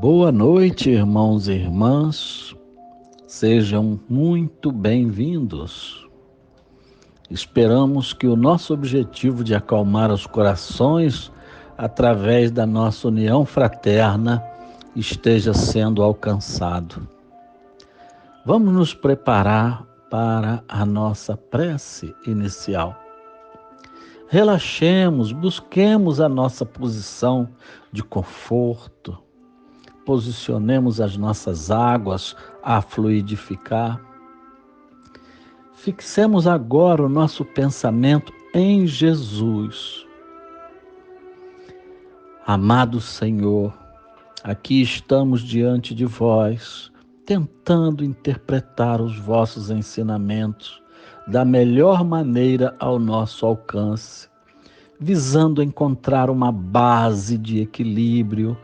Boa noite, irmãos e irmãs, sejam muito bem-vindos. Esperamos que o nosso objetivo de acalmar os corações através da nossa união fraterna esteja sendo alcançado. Vamos nos preparar para a nossa prece inicial. Relaxemos, busquemos a nossa posição de conforto, posicionemos as nossas águas a fluidificar. Fixemos agora o nosso pensamento em Jesus. Amado Senhor, aqui estamos diante de vós, tentando interpretar os vossos ensinamentos da melhor maneira ao nosso alcance, visando encontrar uma base de equilíbrio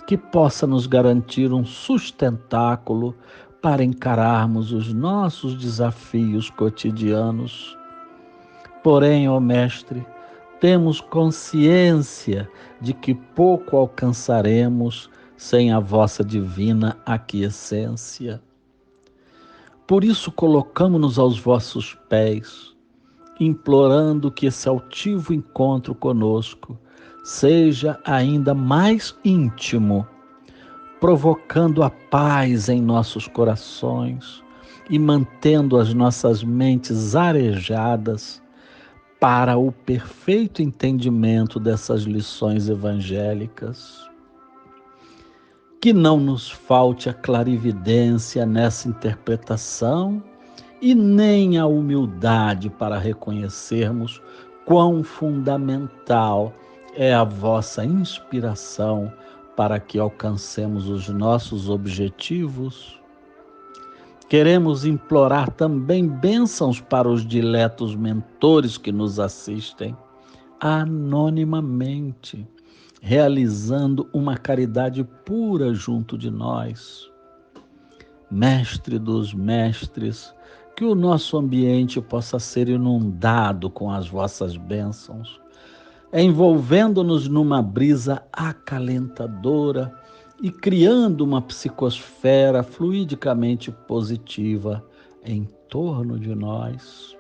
que possa nos garantir um sustentáculo para encararmos os nossos desafios cotidianos. Porém, ó Mestre, temos consciência de que pouco alcançaremos sem a vossa divina aquiescência. Por isso colocamo-nos aos vossos pés, implorando que esse altivo encontro conosco seja ainda mais íntimo, provocando a paz em nossos corações e mantendo as nossas mentes arejadas para o perfeito entendimento dessas lições evangélicas. Que não nos falte a clarividência nessa interpretação e nem a humildade para reconhecermos quão fundamental é a vossa inspiração para que alcancemos os nossos objetivos. Queremos implorar também bênçãos para os diletos mentores que nos assistem anonimamente, realizando uma caridade pura junto de nós. Mestre dos mestres, que o nosso ambiente possa ser inundado com as vossas bênçãos, envolvendo-nos numa brisa acalentadora e criando uma psicosfera fluidicamente positiva em torno de nós.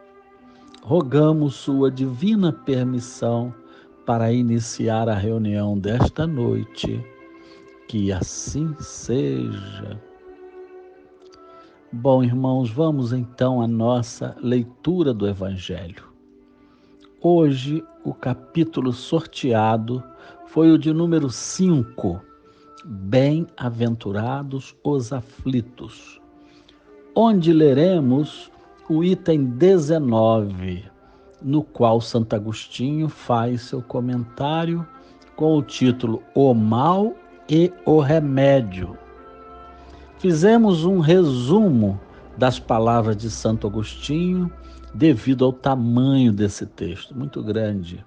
Rogamos sua divina permissão para iniciar a reunião desta noite. Que assim seja. Bom, irmãos, vamos então à nossa leitura do Evangelho. Hoje, o capítulo sorteado foi o de número 5, Bem-aventurados os aflitos, onde leremos o item 19, no qual Santo Agostinho faz seu comentário com o título O Mal e o Remédio. Fizemos um resumo das palavras de Santo Agostinho devido ao tamanho desse texto, muito grande.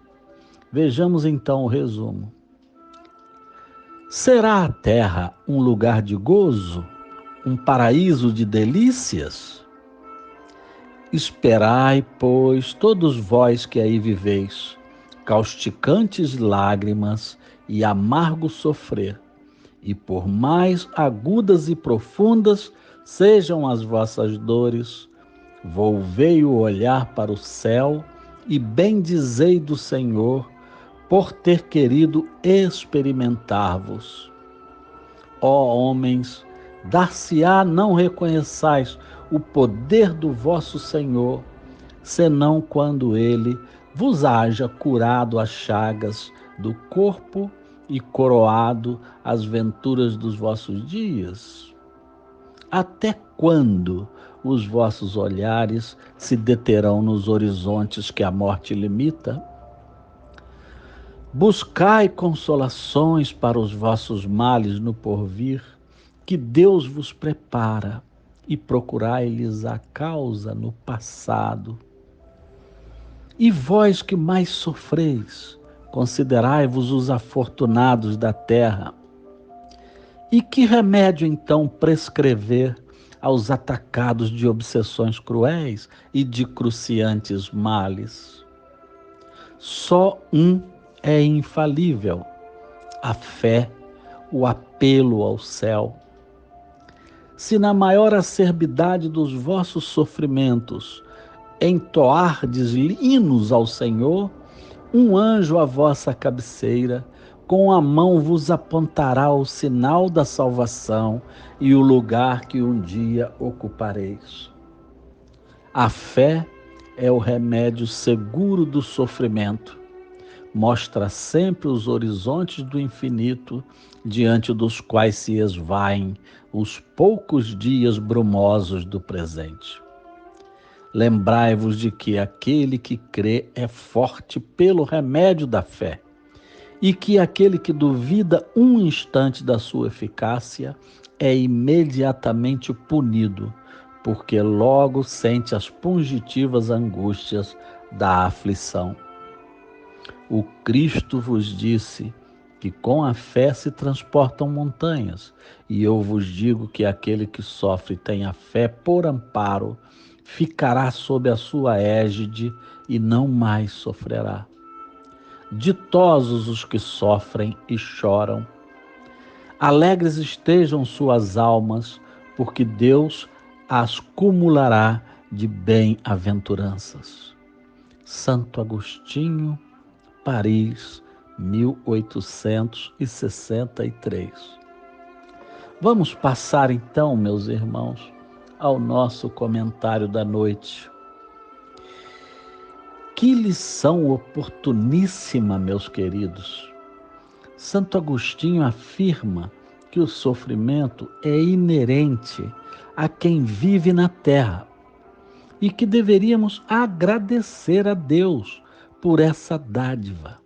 Vejamos então o resumo. Será a terra um lugar de gozo, um paraíso de delícias? Esperai, pois, todos vós que aí viveis, causticantes lágrimas e amargo sofrer, e por mais agudas e profundas sejam as vossas dores, volvei o olhar para o céu e bendizei do Senhor por ter querido experimentar-vos. Ó homens, dar-se-á não reconheçais o poder do vosso Senhor, senão quando ele vos haja curado as chagas do corpo e coroado as venturas dos vossos dias? Até quando os vossos olhares se deterão nos horizontes que a morte limita? Buscai consolações para os vossos males no porvir, que Deus vos prepara, e procurai-lhes a causa no passado. E vós que mais sofreis, considerai-vos os afortunados da terra. E que remédio então prescrever aos atacados de obsessões cruéis e de cruciantes males? Só um é infalível: a fé, o apelo ao céu. Se na maior acerbidade dos vossos sofrimentos entoardes hinos ao Senhor, um anjo à vossa cabeceira, com a mão vos apontará o sinal da salvação e o lugar que um dia ocupareis. A fé é o remédio seguro do sofrimento. Mostra sempre os horizontes do infinito, diante dos quais se esvaem os poucos dias brumosos do presente. Lembrai-vos de que aquele que crê é forte pelo remédio da fé, e que aquele que duvida um instante da sua eficácia é imediatamente punido, porque logo sente as pungitivas angústias da aflição. O Cristo vos disse que com a fé se transportam montanhas, e eu vos digo que aquele que sofre e tem a fé por amparo, ficará sob a sua égide e não mais sofrerá. Ditosos os que sofrem e choram. Alegres estejam suas almas, porque Deus as cumulará de bem-aventuranças. Santo Agostinho, Paris, 1863. Vamos passar então, meus irmãos, ao nosso comentário da noite. Que lição oportuníssima, meus queridos! Santo Agostinho afirma que o sofrimento é inerente a quem vive na terra e que deveríamos agradecer a Deus por essa dádiva.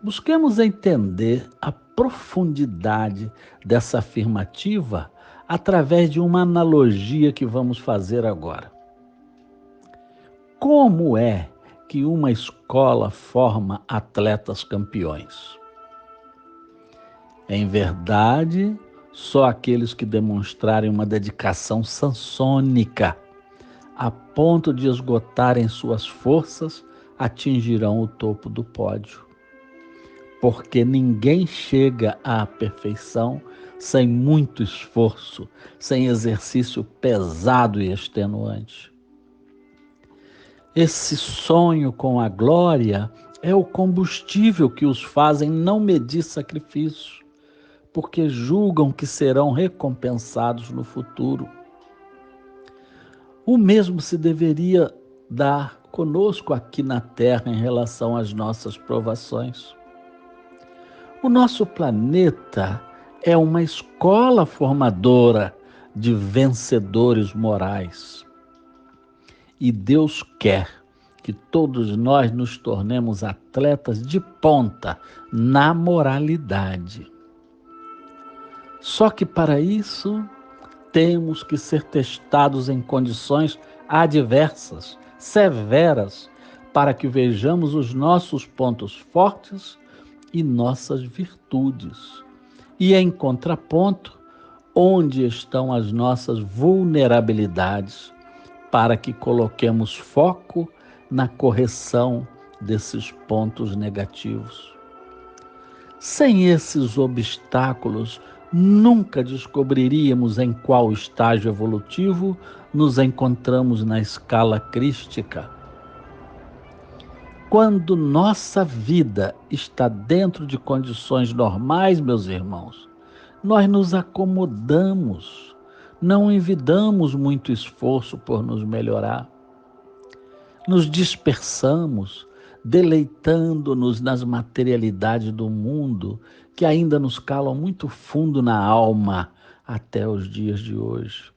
Busquemos entender a profundidade dessa afirmativa através de uma analogia que vamos fazer agora. Como é que uma escola forma atletas campeões? Em verdade, só aqueles que demonstrarem uma dedicação sansônica a ponto de esgotarem suas forças atingirão o topo do pódio. Porque ninguém chega à perfeição sem muito esforço, sem exercício pesado e extenuante. Esse sonho com a glória é o combustível que os fazem não medir sacrifício, porque julgam que serão recompensados no futuro. O mesmo se deveria dar conosco aqui na Terra em relação às nossas provações. O nosso planeta é uma escola formadora de vencedores morais. E Deus quer que todos nós nos tornemos atletas de ponta na moralidade. Só que para isso temos que ser testados em condições adversas, severas, para que vejamos os nossos pontos fortes e nossas virtudes. E em contraponto, onde estão as nossas vulnerabilidades, para que coloquemos foco na correção desses pontos negativos. Sem esses obstáculos, nunca descobriríamos em qual estágio evolutivo nos encontramos na escala crística. Quando nossa vida está dentro de condições normais, meus irmãos, nós nos acomodamos, não envidamos muito esforço por nos melhorar. Nos dispersamos, deleitando-nos nas materialidades do mundo que ainda nos calam muito fundo na alma até os dias de hoje.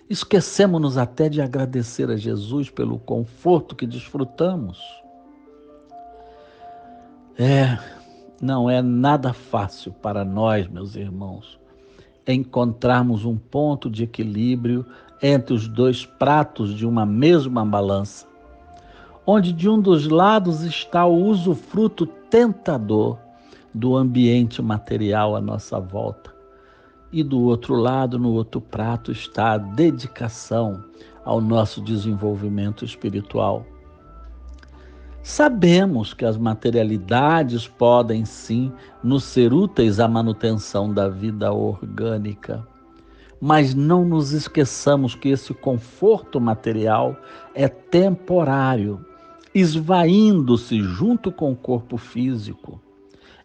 Esquecemos-nos até de agradecer a Jesus pelo conforto que desfrutamos. Não é nada fácil para nós, meus irmãos, encontrarmos um ponto de equilíbrio entre os dois pratos de uma mesma balança, onde de um dos lados está o usufruto tentador do ambiente material à nossa volta, e do outro lado, no outro prato, está a dedicação ao nosso desenvolvimento espiritual. Sabemos que as materialidades podem sim nos ser úteis à manutenção da vida orgânica, mas não nos esqueçamos que esse conforto material é temporário, esvaindo-se junto com o corpo físico,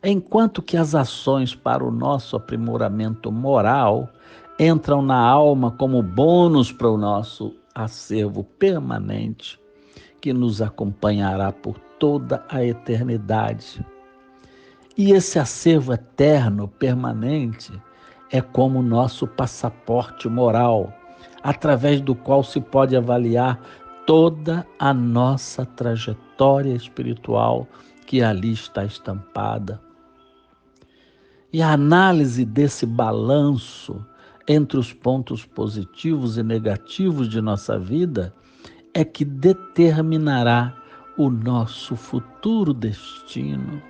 enquanto que as ações para o nosso aprimoramento moral entram na alma como bônus para o nosso acervo permanente, que nos acompanhará por toda a eternidade. E esse acervo eterno, permanente, é como o nosso passaporte moral, através do qual se pode avaliar toda a nossa trajetória espiritual que ali está estampada. E a análise desse balanço entre os pontos positivos e negativos de nossa vida é que determinará o nosso futuro destino.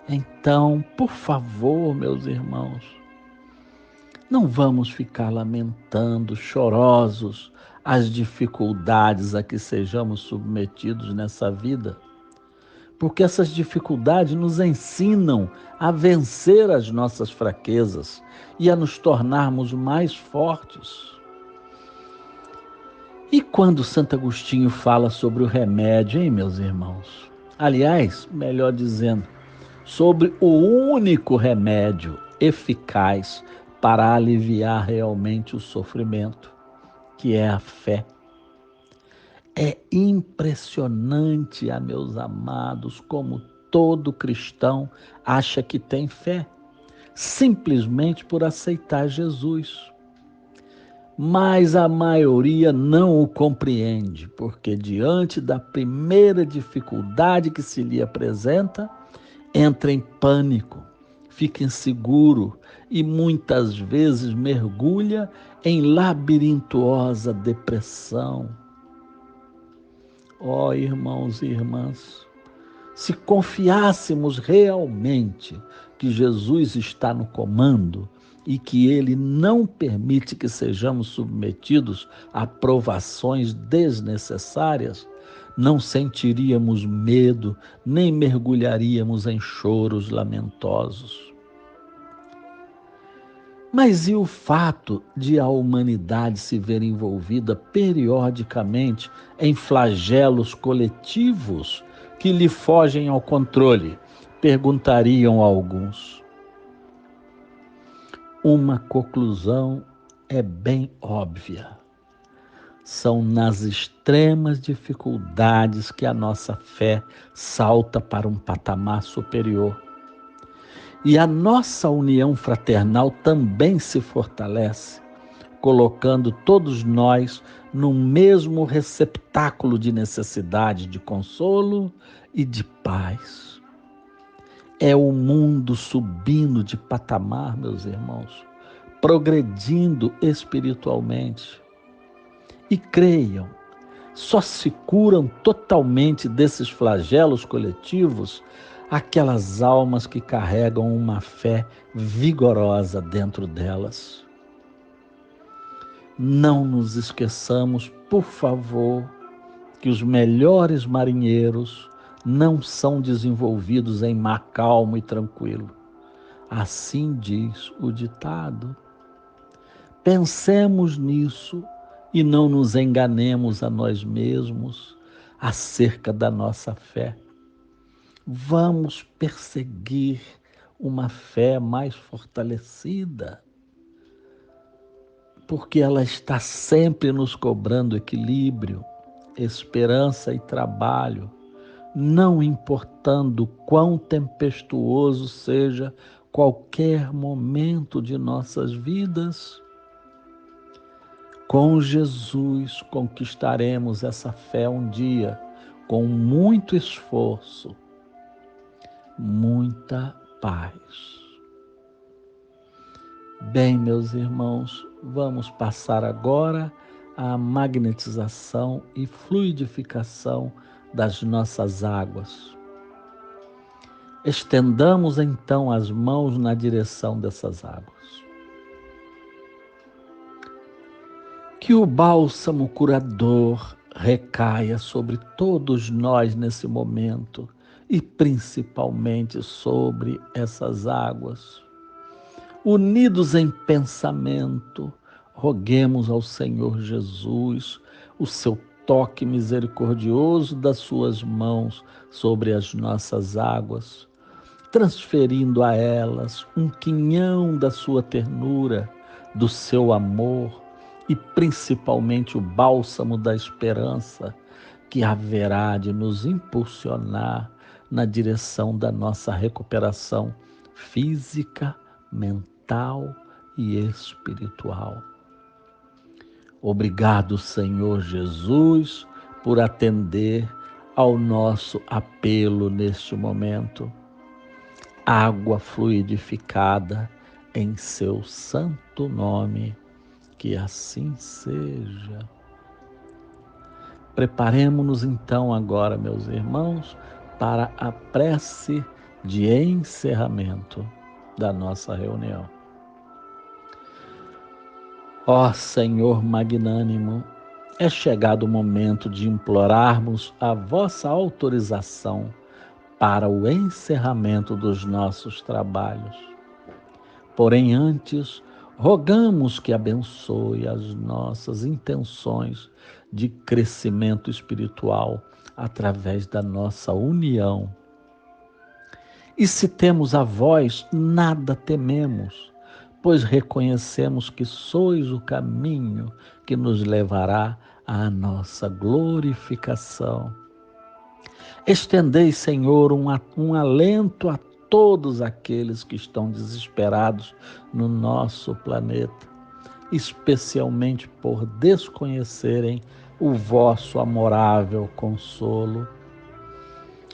Então, por favor, meus irmãos, não vamos ficar lamentando, chorosos, as dificuldades a que sejamos submetidos nessa vida, porque essas dificuldades nos ensinam a vencer as nossas fraquezas e a nos tornarmos mais fortes. E quando Santo Agostinho fala sobre o remédio, hein, meus irmãos? Aliás, melhor dizendo, sobre o único remédio eficaz para aliviar realmente o sofrimento, que é a fé. É impressionante, meus amados, como todo cristão acha que tem fé, simplesmente por aceitar Jesus. Mas a maioria não o compreende, porque diante da primeira dificuldade que se lhe apresenta, entra em pânico, fica inseguro e muitas vezes mergulha em labirintuosa depressão. Ó irmãos e irmãs, se confiássemos realmente que Jesus está no comando e que Ele não permite que sejamos submetidos a provações desnecessárias, não sentiríamos medo, nem mergulharíamos em choros lamentosos. Mas e o fato de a humanidade se ver envolvida periodicamente em flagelos coletivos que lhe fogem ao controle? Perguntariam alguns. Uma conclusão é bem óbvia. São nas extremas dificuldades que a nossa fé salta para um patamar superior. E a nossa união fraternal também se fortalece, colocando todos nós no mesmo receptáculo de necessidade de consolo e de paz. É o mundo subindo de patamar, meus irmãos, progredindo espiritualmente. E creiam, só se curam totalmente desses flagelos coletivos aquelas almas que carregam uma fé vigorosa dentro delas. Não nos esqueçamos, por favor, que os melhores marinheiros não são desenvolvidos em mar calmo e tranquilo. Assim diz o ditado. Pensemos nisso e não nos enganemos a nós mesmos acerca da nossa fé. Vamos perseguir uma fé mais fortalecida, porque ela está sempre nos cobrando equilíbrio, esperança e trabalho, não importando quão tempestuoso seja qualquer momento de nossas vidas. Com Jesus conquistaremos essa fé um dia, com muito esforço, muita paz. Bem, meus irmãos, vamos passar agora à magnetização e fluidificação das nossas águas. Estendamos então as mãos na direção dessas águas. Que o bálsamo curador recaia sobre todos nós nesse momento e principalmente sobre essas águas. Unidos em pensamento, roguemos ao Senhor Jesus o seu toque misericordioso das suas mãos sobre as nossas águas, transferindo a elas um quinhão da sua ternura, do seu amor e principalmente o bálsamo da esperança que haverá de nos impulsionar na direção da nossa recuperação física, mental e espiritual. Obrigado, Senhor Jesus, por atender ao nosso apelo neste momento. Água fluidificada em seu santo nome, que assim seja. Preparemo-nos então agora, meus irmãos, para a prece de encerramento da nossa reunião. Ó Senhor magnânimo, é chegado o momento de implorarmos a vossa autorização para o encerramento dos nossos trabalhos. Porém, antes, rogamos que abençoe as nossas intenções de crescimento espiritual através da nossa união. E se temos a vós, nada tememos, pois reconhecemos que sois o caminho que nos levará à nossa glorificação. Estendei, Senhor, um alento a todos aqueles que estão desesperados no nosso planeta, especialmente por desconhecerem o vosso amorável consolo.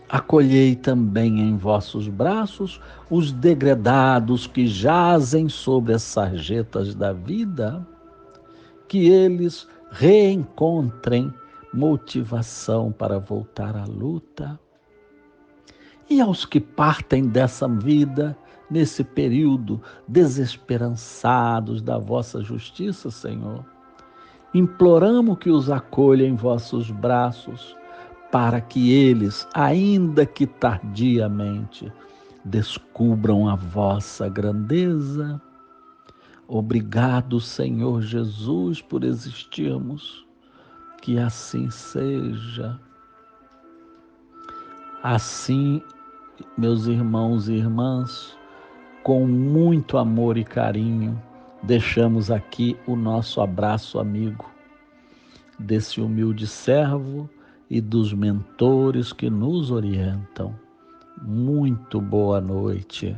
Acolhei também em vossos braços os degredados que jazem sobre as sarjetas da vida, que eles reencontrem motivação para voltar à luta. E aos que partem dessa vida, nesse período, desesperançados da vossa justiça, Senhor, imploramos que os acolha em vossos braços, para que eles, ainda que tardiamente, descubram a vossa grandeza. Obrigado, Senhor Jesus, por existirmos. Que assim seja. Assim, meus irmãos e irmãs, com muito amor e carinho, deixamos aqui o nosso abraço amigo, desse humilde servo e dos mentores que nos orientam. Muito boa noite.